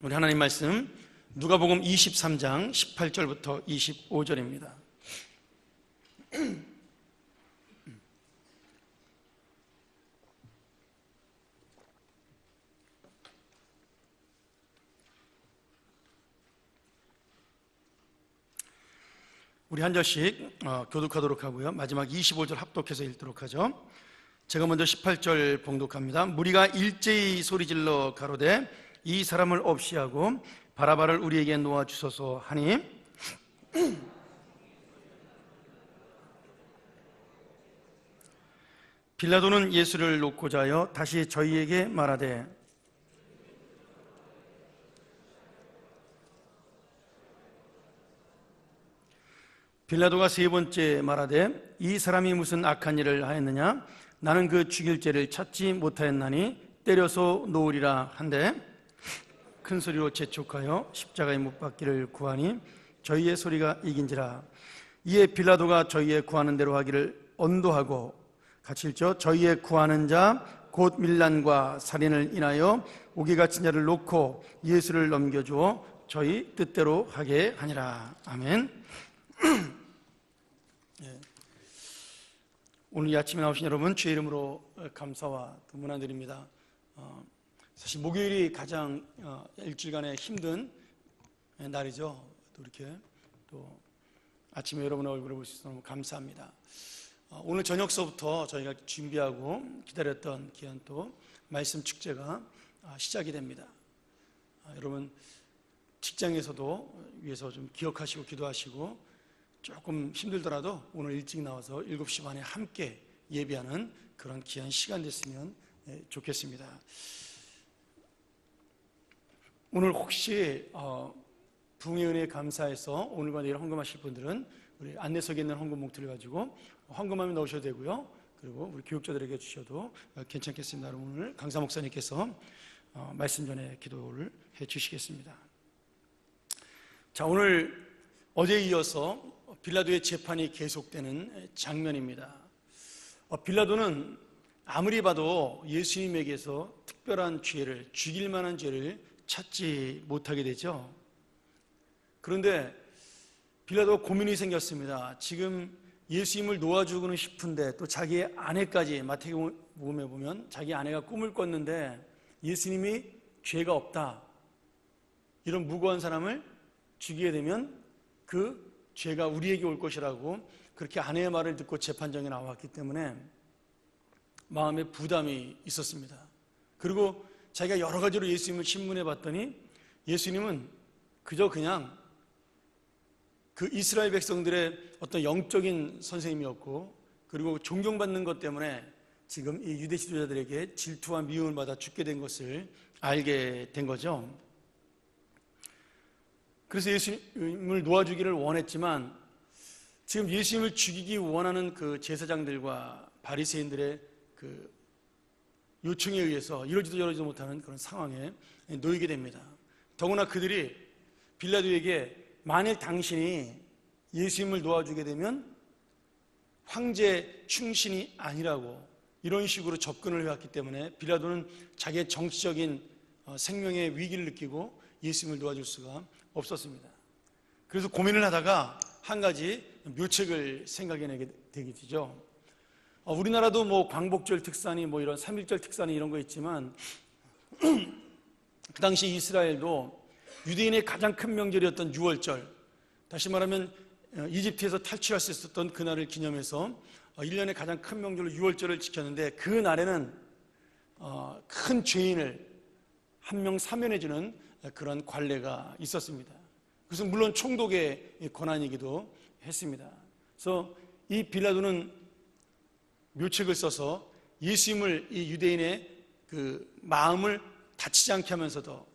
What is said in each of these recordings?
우리 하나님 말씀 누가복음 23장 18절부터 25절입니다. 우리 한 절씩 교독하도록 하고요. 마지막 25절 합독해서 읽도록 하죠. 제가 먼저 18절 봉독합니다. 무리가 일제히 소리질러 가로되 이 사람을 없이 하고 바라바를 우리에게 놓아주소서 하니 빌라도는 예수를 놓고자 하여 다시 저희에게 말하되 빌라도가 세 번째 말하되 이 사람이 무슨 악한 일을 하였느냐? 나는 그 죽일 죄를 찾지 못하였나니 때려서 놓으리라 한데 큰 소리로 재촉하여 십자가에 못 박기를 구하니 저희의 소리가 이긴지라. 이에 빌라도가 저희의 구하는 대로 하기를 언도하고 같이 읽죠. 저희의 구하는 자 곧 밀란과 살인을 인하여 옥에 갇힌 자를 놓고 예수를 넘겨주어 저희 뜻대로 하게 하니라. 아멘. 오늘 이 아침에 나오신 여러분 주의 이름으로 감사와 문안드립니다. 사실 목요일이 가장 일주일간의 힘든 날이죠. 또 이렇게 또 아침에 여러분의 얼굴을 볼 수 있어서 너무 감사합니다. 오늘 저녁서부터 저희가 준비하고 기다렸던 귀한 또 말씀 축제가 시작이 됩니다. 여러분 직장에서도 위해서 좀 기억하시고 기도하시고 조금 힘들더라도 오늘 일찍 나와서 7시 반에 함께 예배하는 그런 귀한 시간 됐으면 좋겠습니다. 오늘 혹시 부흥의 은혜에 감사해서 오늘과 내일 헌금하실 분들은 우리 안내석에 있는 헌금 봉투를 가지고 헌금하면 넣으셔도 되고요. 그리고 우리 교육자들에게 주셔도 괜찮겠습니다. 오늘 강사 목사님께서 말씀 전에 기도를 해 주시겠습니다. 자, 오늘 어제에 이어서 빌라도의 재판이 계속되는 장면입니다. 빌라도는 아무리 봐도 예수님에게서 특별한 죄를, 죽일 만한 죄를 찾지 못하게 되죠. 그런데 빌라도가 고민이 생겼습니다. 지금 예수님을 놓아주고는 싶은데 또 자기의 아내까지, 마태복음에 보면 자기 아내가 꿈을 꿨는데 예수님이 죄가 없다, 이런 무고한 사람을 죽이게 되면 그 죄가 우리에게 올 것이라고 그렇게 아내의 말을 듣고 재판정에 나왔기 때문에 마음에 부담이 있었습니다. 그리고 자기가 여러 가지로 예수님을 신문해 봤더니 예수님은 그저 그냥 그 이스라엘 백성들의 어떤 영적인 선생님이었고, 그리고 존경받는 것 때문에 지금 이 유대 지도자들에게 질투와 미움을 받아 죽게 된 것을 알게 된 거죠. 그래서 예수님을 놓아주기를 원했지만 지금 예수님을 죽이기 원하는 그 제사장들과 바리새인들의 그 요청에 의해서 이러지도 저러지도 못하는 그런 상황에 놓이게 됩니다. 더구나 그들이 빌라도에게 만일 당신이 예수님을 놓아주게 되면 황제 충신이 아니라고 이런 식으로 접근을 해왔기 때문에 빌라도는 자기의 정치적인 생명의 위기를 느끼고 예수님을 놓아줄 수가 없었습니다. 그래서 고민을 하다가 한 가지 묘책을 생각해내게 되게 되죠. 우리나라도 뭐 광복절 특산이 뭐 이런 3.1절 특산이 이런 거 있지만 그 당시 이스라엘도 유대인의 가장 큰 명절이었던 6월절, 다시 말하면 이집트에서 탈출할 수 있었던 그날을 기념해서 1년의 가장 큰 명절로 6월절을 지켰는데 그 날에는 큰 죄인을 한 명 사면해주는 그런 관례가 있었습니다. 그것은 물론 총독의 권한이기도 했습니다. 그래서 이 빌라도는 묘책을 써서 예수님을, 이 유대인의 그 마음을 다치지 않게 하면서도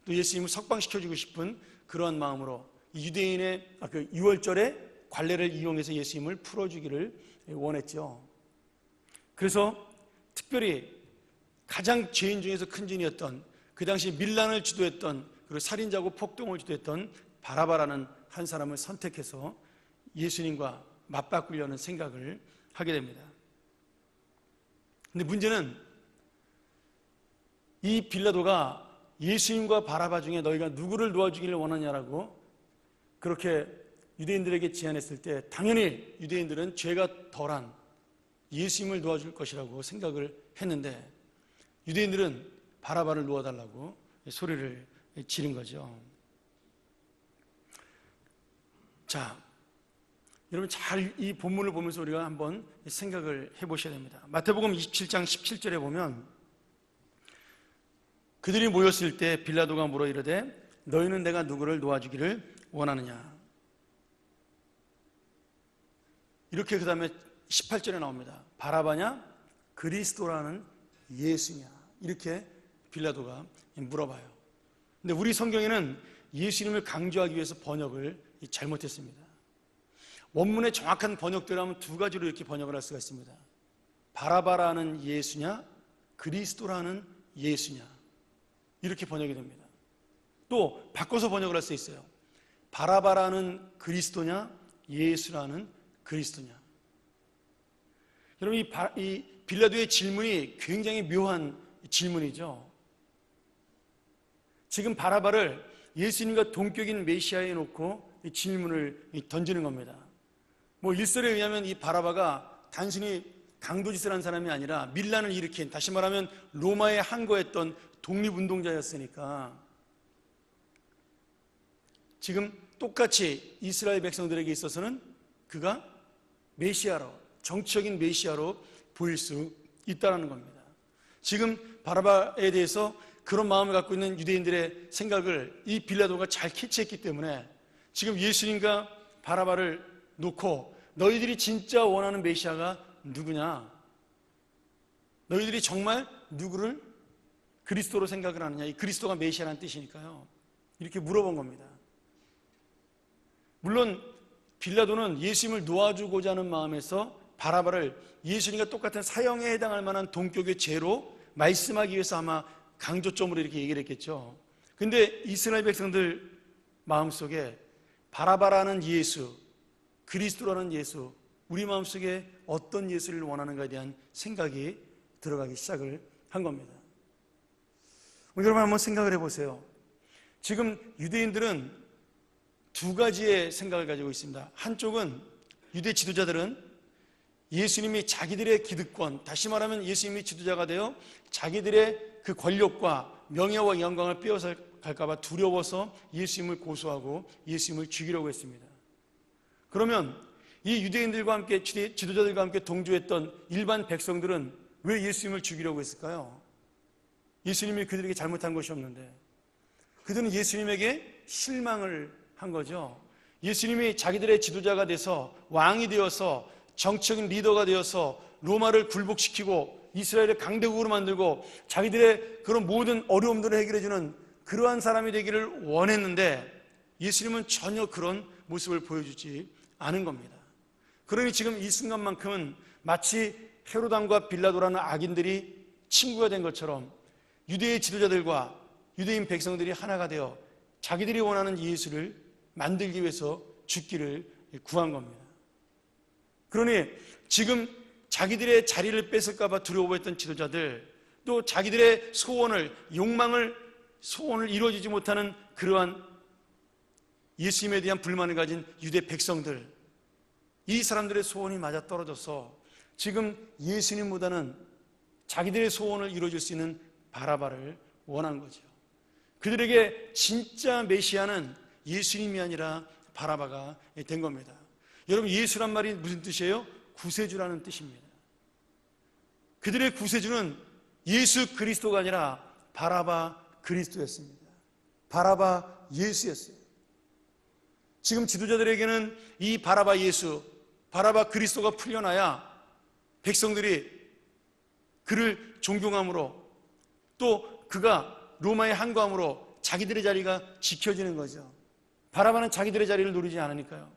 또 예수님을 석방시켜주고 싶은 그런 마음으로 유대인의 그 6월절의 관례를 이용해서 예수님을 풀어주기를 원했죠. 그래서 특별히 가장 죄인 중에서 큰 죄인이었던, 그 당시 밀란을 주도했던, 그리고 살인자고 폭동을 주도했던 바라바라는 한 사람을 선택해서 예수님과 맞바꾸려는 생각을 하게 됩니다. 근데 문제는 이 빌라도가 예수님과 바라바 중에 너희가 누구를 도와주기를 원하냐라고 그렇게 유대인들에게 제안했을 때 당연히 유대인들은 죄가 덜한 예수님을 도와줄 것이라고 생각을 했는데 유대인들은 바라바를 놓아달라고 소리를 지른 거죠. 자, 여러분 잘 이 본문을 보면서 우리가 한번 생각을 해보셔야 됩니다. 마태복음 27장 17절에 보면 그들이 모였을 때 빌라도가 물어 이르되 너희는 내가 누구를 놓아주기를 원하느냐. 이렇게 그 다음에 18절에 나옵니다. 바라바냐 그리스도라는 예수냐. 이렇게 빌라도가 물어봐요. 근데 우리 성경에는 예수님을 강조하기 위해서 번역을 잘못했습니다. 원문의 정확한 번역대로 하면 두 가지로 이렇게 번역을 할 수가 있습니다. 바라바라는 예수냐 그리스도라는 예수냐 이렇게 번역이 됩니다. 또 바꿔서 번역을 할 수 있어요. 바라바라는 그리스도냐 예수라는 그리스도냐. 여러분 이 빌라도의 질문이 굉장히 묘한 질문이죠. 지금 바라바를 예수님과 동격인 메시아에 놓고 이 질문을 던지는 겁니다. 뭐 일설에 의하면 이 바라바가 단순히 강도짓을 한 사람이 아니라 밀란을 일으킨, 다시 말하면 로마에 항거했던 독립운동자였으니까 지금 똑같이 이스라엘 백성들에게 있어서는 그가 메시아로, 정치적인 메시아로 보일 수 있다는 겁니다. 지금 바라바에 대해서 그런 마음을 갖고 있는 유대인들의 생각을 이 빌라도가 잘 캐치했기 때문에 지금 예수님과 바라바를 놓고 너희들이 진짜 원하는 메시아가 누구냐? 너희들이 정말 누구를 그리스도로 생각을 하느냐? 이 그리스도가 메시아라는 뜻이니까요. 이렇게 물어본 겁니다. 물론 빌라도는 예수님을 놓아주고자 하는 마음에서 바라바를 예수님과 똑같은 사형에 해당할 만한 동격의 죄로 말씀하기 위해서 아마 강조점으로 이렇게 얘기를 했겠죠. 근데 이스라엘 백성들 마음속에 바라바라는 예수, 그리스도라는 예수, 우리 마음속에 어떤 예수를 원하는가에 대한 생각이 들어가기 시작을 한 겁니다. 여러분 한번 생각을 해보세요. 지금 유대인들은 두 가지의 생각을 가지고 있습니다. 한쪽은 유대 지도자들은 예수님이 자기들의 기득권, 다시 말하면 예수님이 지도자가 되어 자기들의 그 권력과 명예와 영광을 빼앗아 갈까봐 두려워서 예수님을 고소하고 예수님을 죽이려고 했습니다. 그러면 이 유대인들과 함께 지도자들과 함께 동조했던 일반 백성들은 왜 예수님을 죽이려고 했을까요? 예수님이 그들에게 잘못한 것이 없는데 그들은 예수님에게 실망을 한 거죠. 예수님이 자기들의 지도자가 돼서 왕이 되어서 정치적인 리더가 되어서 로마를 굴복시키고 이스라엘을 강대국으로 만들고 자기들의 그런 모든 어려움들을 해결해주는 그러한 사람이 되기를 원했는데 예수님은 전혀 그런 모습을 보여주지 않은 겁니다. 그러니 지금 이 순간만큼은 마치 헤로당과 빌라도라는 악인들이 친구가 된 것처럼 유대의 지도자들과 유대인 백성들이 하나가 되어 자기들이 원하는 예수를 만들기 위해서 죽기를 구한 겁니다. 그러니 지금 자기들의 자리를 뺏을까봐 두려워했던 지도자들, 또 자기들의 소원을, 소원을 이루어지지 못하는 그러한 예수님에 대한 불만을 가진 유대 백성들, 이 사람들의 소원이 맞아 떨어져서 지금 예수님보다는 자기들의 소원을 이루어줄 수 있는 바라바를 원한 거죠. 그들에게 진짜 메시아는 예수님이 아니라 바라바가 된 겁니다. 여러분, 예수란 말이 무슨 뜻이에요? 구세주라는 뜻입니다. 그들의 구세주는 예수 그리스도가 아니라 바라바 그리스도였습니다. 바라바 예수였어요. 지금 지도자들에게는 이 바라바 예수, 바라바 그리스도가 풀려나야 백성들이 그를 존경함으로 또 그가 로마의 항거함으로 자기들의 자리가 지켜지는 거죠. 바라바는 자기들의 자리를 노리지 않으니까요.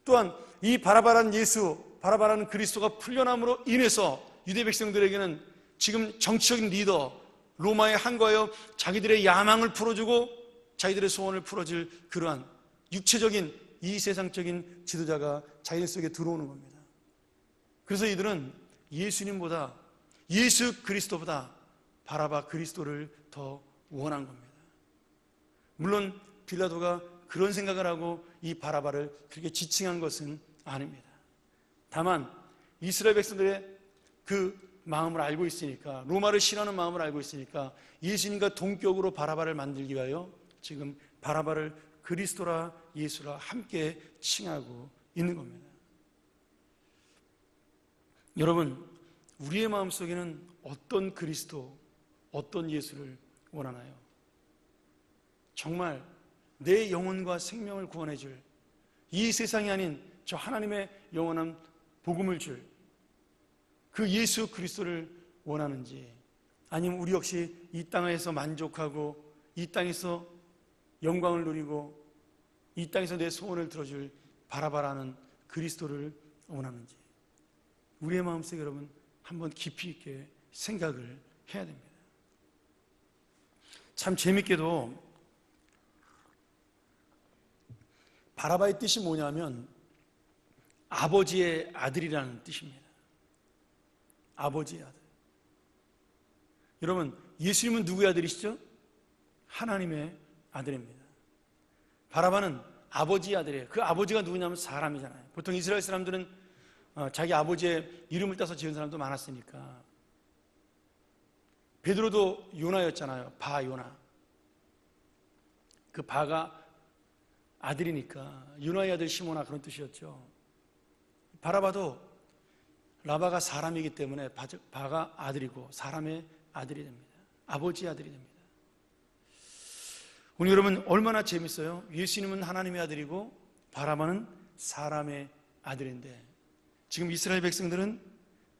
또한 이 바라바라는 예수, 바라바라는 그리스도가 풀려남으로 인해서 유대 백성들에게는 지금 정치적인 리더, 로마에 항거하여 자기들의 야망을 풀어주고 자기들의 소원을 풀어줄 그러한 육체적인 이 세상적인 지도자가 자기들 속에 들어오는 겁니다. 그래서 이들은 예수님보다, 예수 그리스도보다 바라바 그리스도를 더 원한 겁니다. 물론 빌라도가 그런 생각을 하고 이 바라바를 그렇게 지칭한 것은 아닙니다. 다만 이스라엘 백성들의 그 마음을 알고 있으니까, 로마를 싫어하는 마음을 알고 있으니까 예수님과 동격으로 바라바를 만들기 위하여 지금 바라바를 그리스도라 예수라 함께 칭하고 있는 겁니다. 여러분, 우리의 마음속에는 어떤 그리스도, 어떤 예수를 원하나요? 정말 내 영혼과 생명을 구원해 줄, 이 세상이 아닌 저 하나님의 영원한 복음을 줄 그 예수 그리스도를 원하는지, 아니면 우리 역시 이 땅에서 만족하고 이 땅에서 영광을 누리고 이 땅에서 내 소원을 들어줄 바라바라는 그리스도를 원하는지, 우리의 마음속에 여러분 한번 깊이 있게 생각을 해야 됩니다. 참 재밌게도 바라바의 뜻이 뭐냐면 아버지의 아들이라는 뜻입니다. 아버지의 아들. 여러분, 예수님은 누구의 아들이시죠? 하나님의 아들입니다. 바라바는 아버지의 아들이에요. 그 아버지가 누구냐면 사람이잖아요. 보통 이스라엘 사람들은 자기 아버지의 이름을 따서 지은 사람도 많았으니까. 베드로도 요나였잖아요. 바 요나. 그 바가 아들이니까 요나의 아들 시모나, 그런 뜻이었죠. 바라바도 라바가 사람이기 때문에 바가 아들이고 사람의 아들이 됩니다. 아버지의 아들이 됩니다. 오늘 여러분 얼마나 재밌어요? 예수님은 하나님의 아들이고 바라바는 사람의 아들인데, 지금 이스라엘 백성들은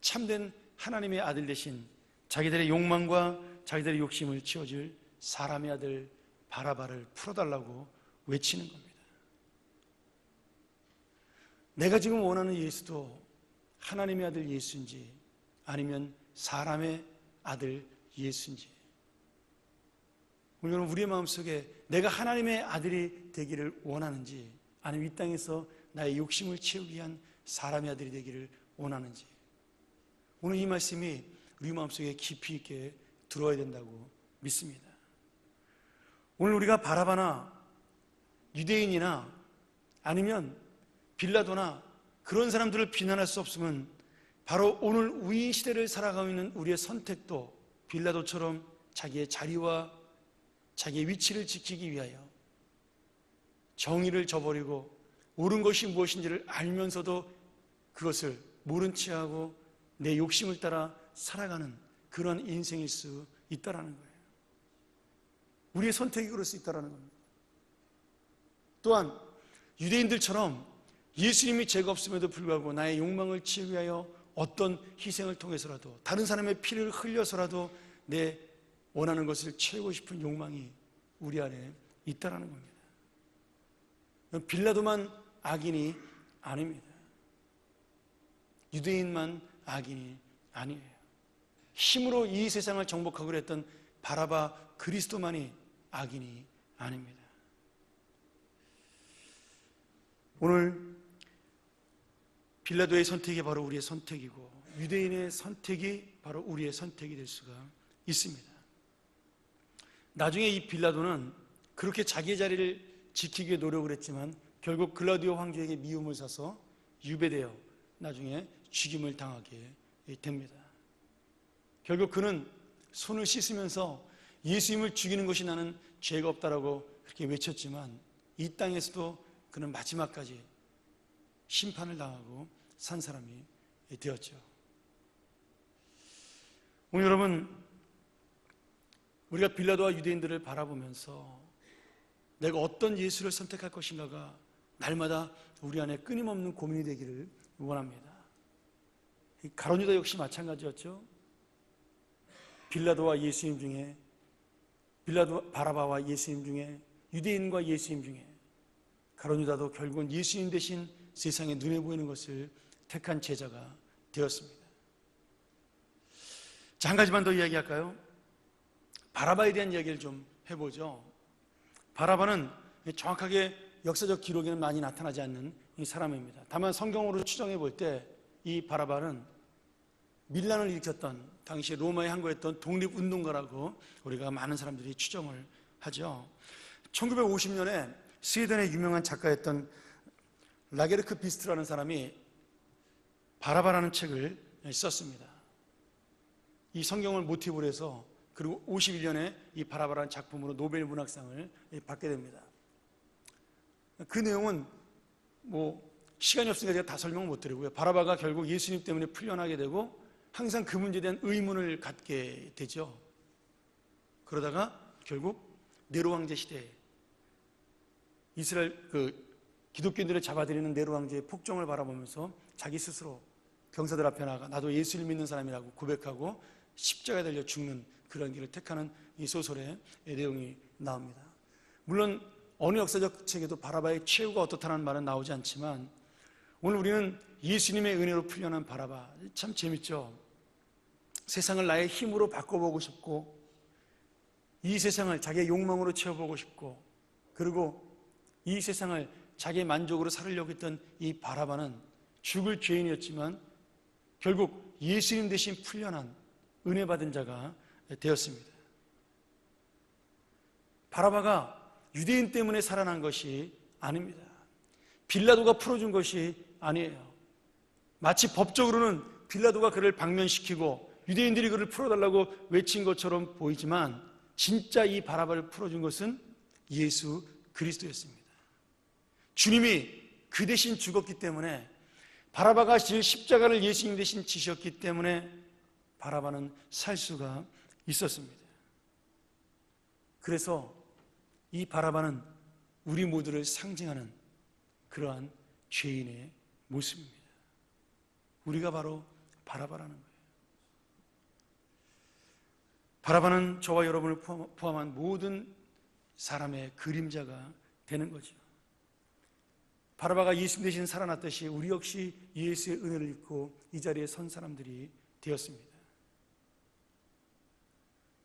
참된 하나님의 아들 대신 자기들의 욕망과 자기들의 욕심을 치워줄 사람의 아들 바라바를 풀어달라고 외치는 겁니다. 내가 지금 원하는 예수도 하나님의 아들 예수인지 아니면 사람의 아들 예수인지, 오늘 우리의 마음속에 내가 하나님의 아들이 되기를 원하는지 아니면 이 땅에서 나의 욕심을 채우기 위한 사람의 아들이 되기를 원하는지, 오늘 이 말씀이 우리 마음속에 깊이 있게 들어야 된다고 믿습니다. 오늘 우리가 바라바나 유대인이나 아니면 빌라도나 그런 사람들을 비난할 수 없으면 바로 오늘 우리 시대를 살아가고 있는 우리의 선택도 빌라도처럼 자기의 자리와 자기의 위치를 지키기 위하여 정의를 저버리고 옳은 것이 무엇인지를 알면서도 그것을 모른 체하고 내 욕심을 따라 살아가는 그런 인생일 수 있다라는 거예요. 우리의 선택이 그럴 수 있다라는 겁니다. 또한 유대인들처럼 예수님이 죄가 없음에도 불구하고 나의 욕망을 채우기 위하여 어떤 희생을 통해서라도 다른 사람의 피를 흘려서라도 내 원하는 것을 채우고 싶은 욕망이 우리 안에 있다라는 겁니다. 빌라도만 악인이 아닙니다. 유대인만 악인이 아니에요. 힘으로 이 세상을 정복하고 했던 바라바 그리스도만이 악인이 아닙니다. 오늘 빌라도의 선택이 바로 우리의 선택이고 유대인의 선택이 바로 우리의 선택이 될 수가 있습니다. 나중에 이 빌라도는 그렇게 자기의 자리를 지키기 위해 노력을 했지만 결국 글라디오 황제에게 미움을 사서 유배되어 나중에 죽임을 당하게 됩니다. 결국 그는 손을 씻으면서 예수님을 죽이는 것이 나는 죄가 없다라고 그렇게 외쳤지만 이 땅에서도 그는 마지막까지 심판을 당하고 산 사람이 되었죠. 오늘 여러분, 우리가 빌라도와 유대인들을 바라보면서 내가 어떤 예수를 선택할 것인가가 날마다 우리 안에 끊임없는 고민이 되기를 원합니다. 가룟 유다 역시 마찬가지였죠. 빌라도와 예수님 중에, 빌라도 바라바와 예수님 중에, 유대인과 예수님 중에 가룟 유다도 결국은 예수님 대신 세상에 눈에 보이는 것을 택한 제자가 되었습니다. 자, 한 가지만 더 이야기할까요? 바라바에 대한 이야기를 좀 해보죠. 바라바는 정확하게 역사적 기록에는 많이 나타나지 않는 이 사람입니다. 다만 성경으로 추정해 볼 때 이 바라바는 밀란을 일으켰던 당시 로마에 항거했던 독립운동가라고 우리가 많은 사람들이 추정을 하죠. 1950년에 스웨덴의 유명한 작가였던 라게르크 비스트라는 사람이 바라바라는 책을 썼습니다. 이 성경을 모티브로 해서, 그리고 51년에 이 바라바라는 작품으로 노벨 문학상을 받게 됩니다. 그 내용은 시간이 없으니까 제가 다 설명을 못 드리고요. 바라바가 결국 예수님 때문에 풀려나게 되고 항상 그 문제에 대한 의문을 갖게 되죠. 그러다가 결국 네로 황제 시대에 이스라엘 기독교인들을 잡아들이는 네로 황제의 폭정을 바라보면서 자기 스스로 병사들 앞에 나가 나도 예수를 믿는 사람이라고 고백하고 십자가에 달려 죽는 그런 길을 택하는 이 소설의 내용이 나옵니다. 물론 어느 역사적 책에도 바라바의 최후가 어떻다는 말은 나오지 않지만, 오늘 우리는 예수님의 은혜로 풀려난 바라바, 참 재밌죠. 세상을 나의 힘으로 바꿔보고 싶고, 이 세상을 자기의 욕망으로 채워보고 싶고, 그리고 이 세상을 자기의 만족으로 살으려고 했던 이 바라바는 죽을 죄인이었지만 결국 예수님 대신 풀려난 은혜 받은 자가 되었습니다. 바라바가 유대인 때문에 살아난 것이 아닙니다. 빌라도가 풀어준 것이 아니에요. 마치 법적으로는 빌라도가 그를 방면시키고 유대인들이 그를 풀어달라고 외친 것처럼 보이지만, 진짜 이 바라바를 풀어준 것은 예수 그리스도였습니다. 주님이 그 대신 죽었기 때문에, 바라바가 질 십자가를 예수님 대신 지셨기 때문에 바라바는 살 수가 있었습니다. 그래서 이 바라바는 우리 모두를 상징하는 그러한 죄인의 모습입니다. 우리가 바로 바라바라는 거예요. 바라바는 저와 여러분을 포함한 모든 사람의 그림자가 되는 거죠. 바라바가 예수님 대신 살아났듯이 우리 역시 예수의 은혜를 입고 이 자리에 선 사람들이 되었습니다.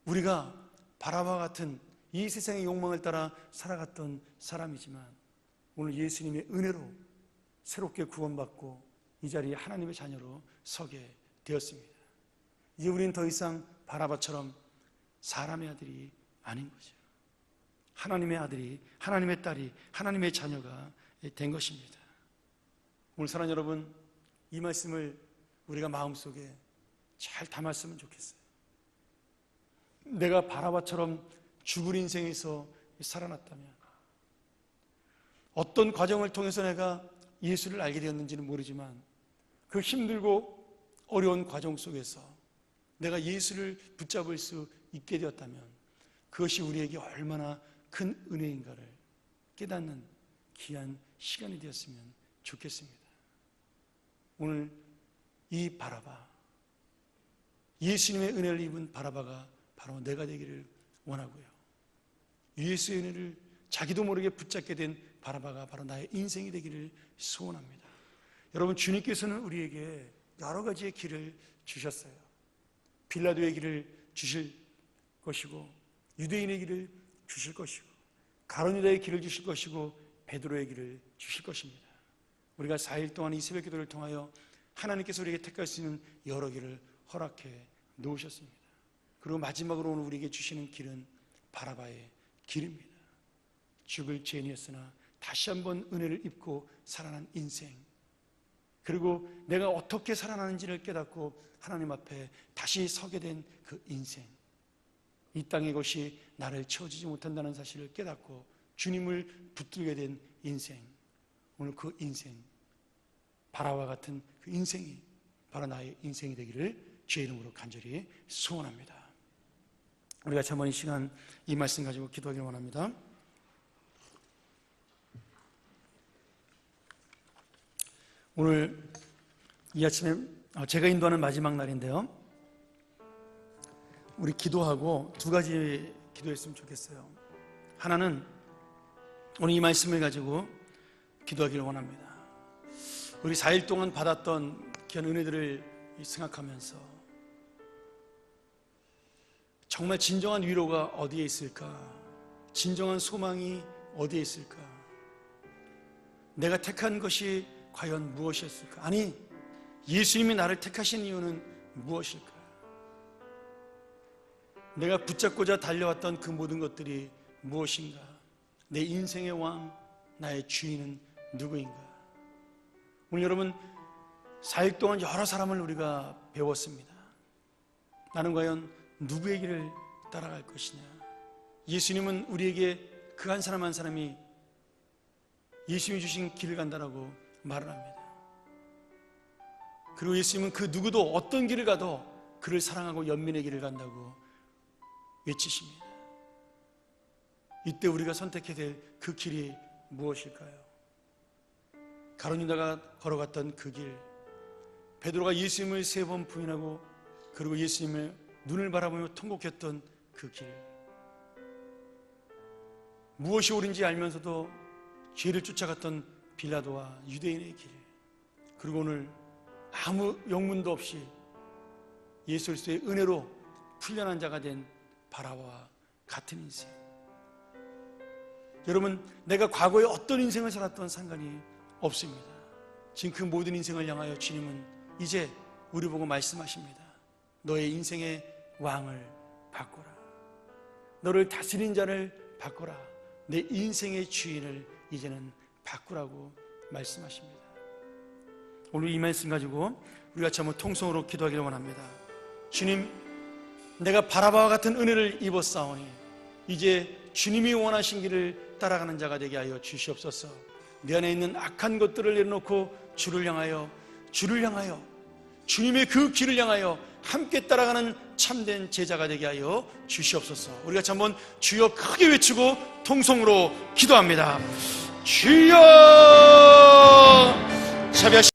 우리가 바라바와 같은 이 세상의 욕망을 따라 살아갔던 사람이지만, 오늘 예수님의 은혜로 새롭게 구원받고 이 자리에 하나님의 자녀로 서게 되었습니다. 이제 우리는 더 이상 바라바처럼 사람의 아들이 아닌 거죠. 하나님의 아들이, 하나님의 딸이, 하나님의 자녀가 된 것입니다. 오늘 사랑하는 여러분, 이 말씀을 우리가 마음속에 잘 담았으면 좋겠어요. 내가 바라바처럼 죽을 인생에서 살아났다면, 어떤 과정을 통해서 내가 예수를 알게 되었는지는 모르지만 그 힘들고 어려운 과정 속에서 내가 예수를 붙잡을 수 있게 되었다면 그것이 우리에게 얼마나 큰 은혜인가를 깨닫는 귀한 시간이 되었으면 좋겠습니다. 오늘 이 바라바, 예수님의 은혜를 입은 바라바가 바로 내가 되기를 원하고요, 예수의 은혜를 자기도 모르게 붙잡게 된 바라바가 바로 나의 인생이 되기를 소원합니다. 여러분, 주님께서는 우리에게 여러 가지의 길을 주셨어요. 빌라도의 길을 주실 것이고, 유대인의 길을 주실 것이고, 가룟유다의 길을 주실 것이고, 베드로의 길을 주실 것입니다. 우리가 4일 동안 이 새벽 기도를 통하여 하나님께서 우리에게 택할 수 있는 여러 길을 허락해 놓으셨습니다. 그리고 마지막으로 오늘 우리에게 주시는 길은 바라바의 길입니다. 죽을 죄인이었으나 다시 한번 은혜를 입고 살아난 인생, 그리고 내가 어떻게 살아나는지를 깨닫고 하나님 앞에 다시 서게 된 그 인생, 이 땅의 것이 나를 채워주지 못한다는 사실을 깨닫고 주님을 붙들게 된 인생, 오늘 그 인생, 바라와 같은 그 인생이 바로 나의 인생이 되기를 주의 이름으로 간절히 소원합니다. 우리가 참 이 시간 이 말씀 가지고 기도하기를 원합니다. 오늘 이 아침에 제가 인도하는 마지막 날인데요, 우리 기도하고 두 가지 기도했으면 좋겠어요. 하나는 오늘 이 말씀을 가지고 기도하기를 원합니다. 우리 4일 동안 받았던 귀한 은혜들을 생각하면서 정말 진정한 위로가 어디에 있을까? 진정한 소망이 어디에 있을까? 내가 택한 것이 과연 무엇이었을까? 아니, 예수님이 나를 택하신 이유는 무엇일까? 내가 붙잡고자 달려왔던 그 모든 것들이 무엇인가? 내 인생의 왕, 나의 주인은 누구인가? 오늘 여러분, 사역 동안 여러 사람을 우리가 배웠습니다. 나는 과연 누구의 길을 따라갈 것이냐? 예수님은 우리에게 그 한 사람 한 사람이 예수님이 주신 길을 간다라고 말을 합니다. 그리고 예수님은 그 누구도 어떤 길을 가도 그를 사랑하고 연민의 길을 간다고 외치십니다. 이때 우리가 선택해야 될 그 길이 무엇일까요? 가룟 유다가 걸어갔던 그 길, 베드로가 예수님을 3번 부인하고 그리고 예수님을 눈을 바라보며 통곡했던 그 길, 무엇이 옳은지 알면서도 죄를 쫓아갔던 빌라도와 유대인의 길, 그리고 오늘 아무 영문도 없이 예수 그리스도의 은혜로 풀려난 자가 된 바라바와 같은 인생. 여러분, 내가 과거에 어떤 인생을 살았던 상관이 없습니다. 지금 그 모든 인생을 향하여 주님은 이제 우리 보고 말씀하십니다. 너의 인생의 왕을 바꿔라. 너를 다스린 자를 바꿔라. 내 인생의 주인을 이제는 바꾸라고 말씀하십니다. 오늘 이 말씀 가지고 우리 같이 한번 통성으로 기도하기를 원합니다. 주님, 내가 바라바와 같은 은혜를 입었사오니 이제 주님이 원하신 길을 따라가는 자가 되게 하여 주시옵소서. 내 안에 있는 악한 것들을 내려놓고 주를 향하여 주님의 그 길을 향하여 함께 따라가는 참된 제자가 되게 하여 주시옵소서. 우리 같이 한번 주여 크게 외치고 통성으로 기도합니다. 주여!